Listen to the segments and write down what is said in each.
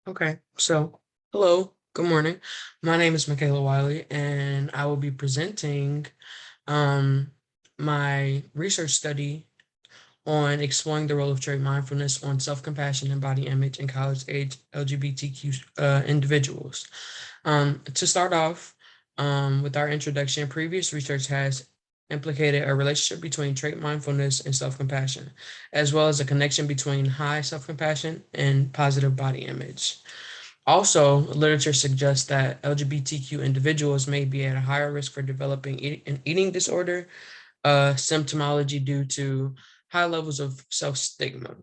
Okay, so hello, good morning. My name is Michaela Wiley, and I will be presenting um, my research study on exploring the role of trait mindfulness on self-compassion and body image in college-age LGBTQ individuals. To start off with our introduction, previous research has implicated a relationship between trait mindfulness and self-compassion, as well as a connection between high self-compassion and positive body image. Also, literature suggests that LGBTQ individuals may be at a higher risk for developing an eating disorder symptomology due to high levels of self-stigma.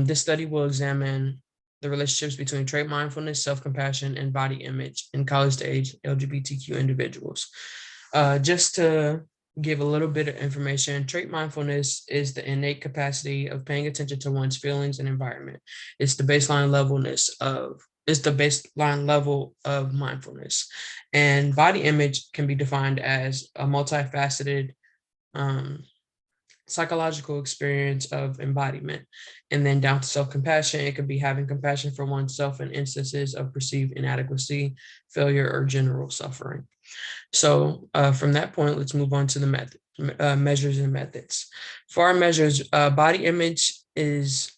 This study will examine the relationships between trait mindfulness, self-compassion, and body image in college-age LGBTQ individuals. Just to give a little bit of information, trait mindfulness is the innate capacity of paying attention to one's feelings and environment. It's the baseline levelness of is the baseline level of mindfulness. And body image can be defined as a multifaceted um, psychological experience of embodiment. And then down to self-compassion, it could be having compassion for oneself in instances of perceived inadequacy, failure, or general suffering. So from that point, let's move on to the measures and methods. For our measures, body image is,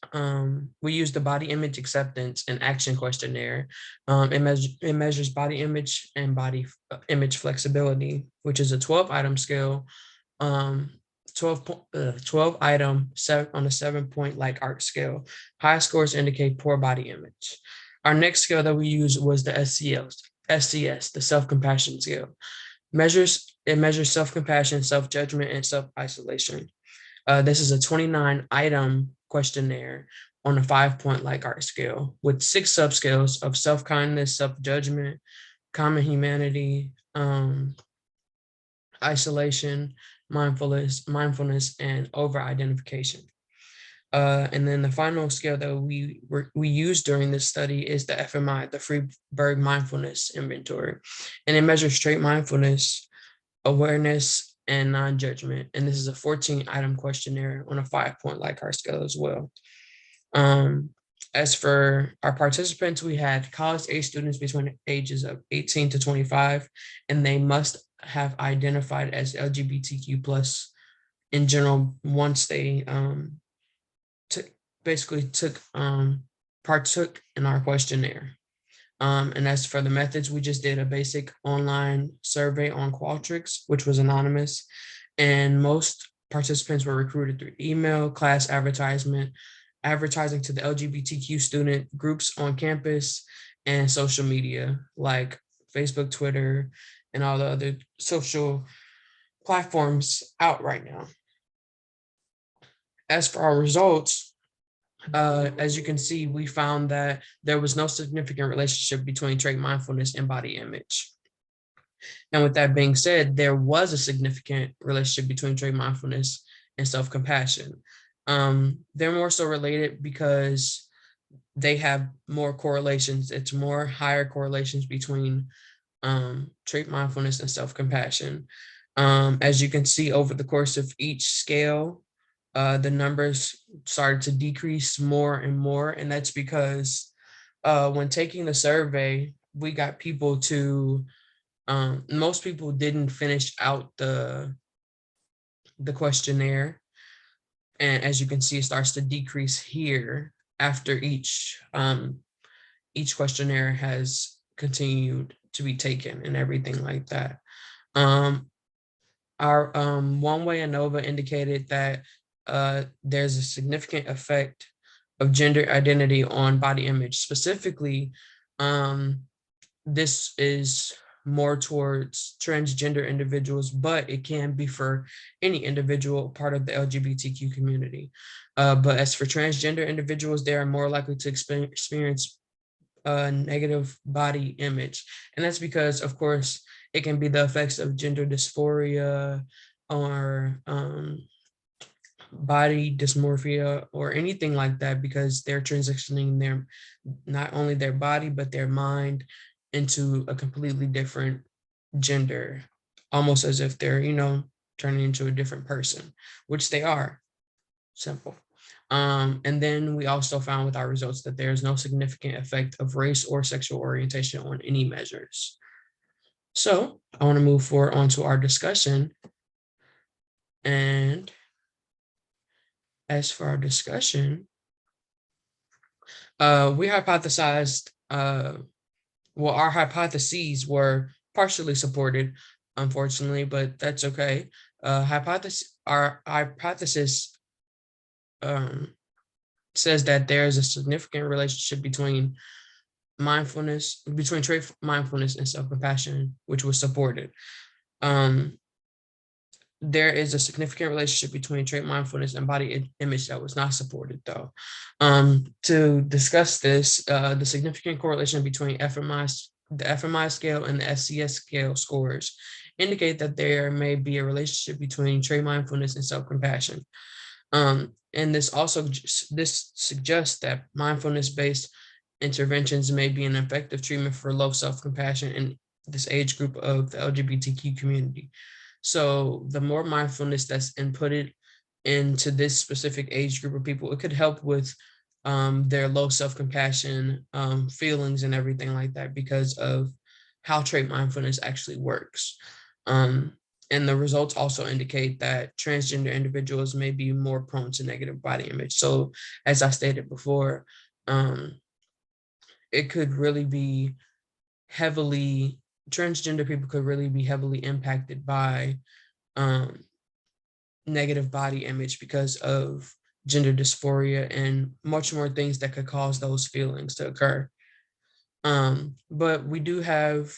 we use the body image acceptance and action questionnaire. It measures body image and body image flexibility, which is a 12-item scale, um, 12 item on a 7-point like art scale. High scores indicate poor body image. Our next scale that we used was the SCS, the self-compassion scale. It measures self-compassion, self-judgment, and self-isolation. This is a 29-item questionnaire on a 5-point like art scale with 6 subscales of self-kindness, self-judgment, common humanity, isolation, mindfulness, and over-identification. And then the final scale that we used during this study is the FMI, the Freeburg Mindfulness Inventory, and it measures trait mindfulness, awareness, and non-judgment. And this is a 14-item questionnaire on a 5-point Likert scale as well. As for our participants, we had college-age students between the ages of 18 to 25, and they must have identified as LGBTQ plus in general once they took basically took partook in our questionnaire. And as for the methods, we just did a basic online survey on Qualtrics, which was anonymous, and most participants were recruited through email, class advertising to the LGBTQ student groups on campus, and social media like Facebook, Twitter, and all the other social platforms out right now. As for our results, as you can see, we found that there was no significant relationship between trait mindfulness and body image. And with that being said, there was a significant relationship between trait mindfulness and self-compassion. They're more so related because they have more correlations. It's more higher correlations between trait mindfulness and self-compassion. As you can see over the course of each scale, the numbers started to decrease more and more. And that's because when taking the survey, we got people to, most people didn't finish out the questionnaire. And as you can see, it starts to decrease here after each questionnaire has continued to be taken and everything like that. Our one way ANOVA indicated that there's a significant effect of gender identity on body image. Specifically, this is more towards transgender individuals, but it can be for any individual part of the LGBTQ community. But as for transgender individuals, they are more likely to experience negative body image. And that's because, of course, it can be the effects of gender dysphoria or body dysmorphia or anything like that, because they're transitioning not only their body, but their mind into a completely different gender, almost as if they're, turning into a different person, which they are. Simple. And then we also found with our results that there is no significant effect of race or sexual orientation on any measures. So I want to move forward onto our discussion. And as for our discussion, we hypothesized, our hypotheses were partially supported, unfortunately, but that's okay. Our hypothesis um, says that there is a significant relationship between trait mindfulness and self-compassion, which was supported. Um, there is a significant relationship between trait mindfulness and body image that was not supported, though. To discuss this, the significant correlation between the FMI scale and the SCS scale scores indicate that there may be a relationship between trait mindfulness and self-compassion. And this suggests that mindfulness-based interventions may be an effective treatment for low self-compassion in this age group of the LGBTQ community. So the more mindfulness that's inputted into this specific age group of people, it could help with their low self-compassion feelings and everything like that because of how trait mindfulness actually works. And the results also indicate that transgender individuals may be more prone to negative body image. So as I stated before, it could really be transgender people could really be heavily impacted by um, negative body image because of gender dysphoria and much more things that could cause those feelings to occur. But we do have,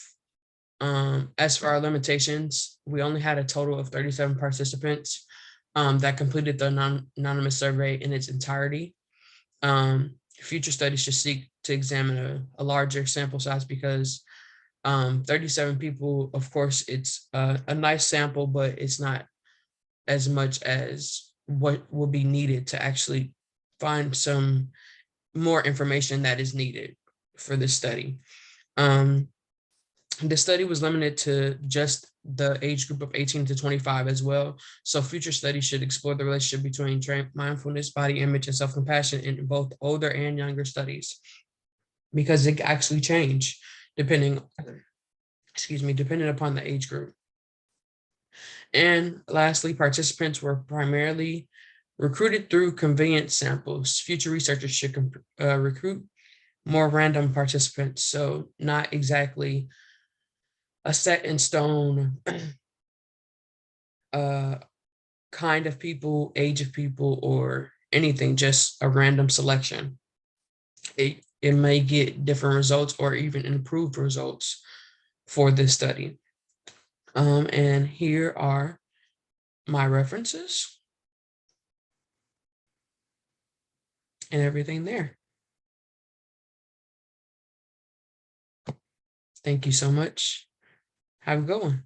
as for our limitations, we only had a total of 37 participants that completed the anonymous survey in its entirety. Future studies should seek to examine a larger sample size because 37 people, of course, it's a nice sample, but it's not as much as what will be needed to actually find some more information that is needed for this study. The study was limited to just the age group of 18 to 25 as well. So future studies should explore the relationship between mindfulness, body image, and self-compassion in both older and younger studies, because it actually change depending, depending upon the age group. And lastly, participants were primarily recruited through convenience samples. Future researchers should recruit more random participants, so not exactly a set in stone kind of people, age of people, or anything, just a random selection. It may get different results or even improved results for this study. And here are my references and everything there. Thank you so much. Have a good one.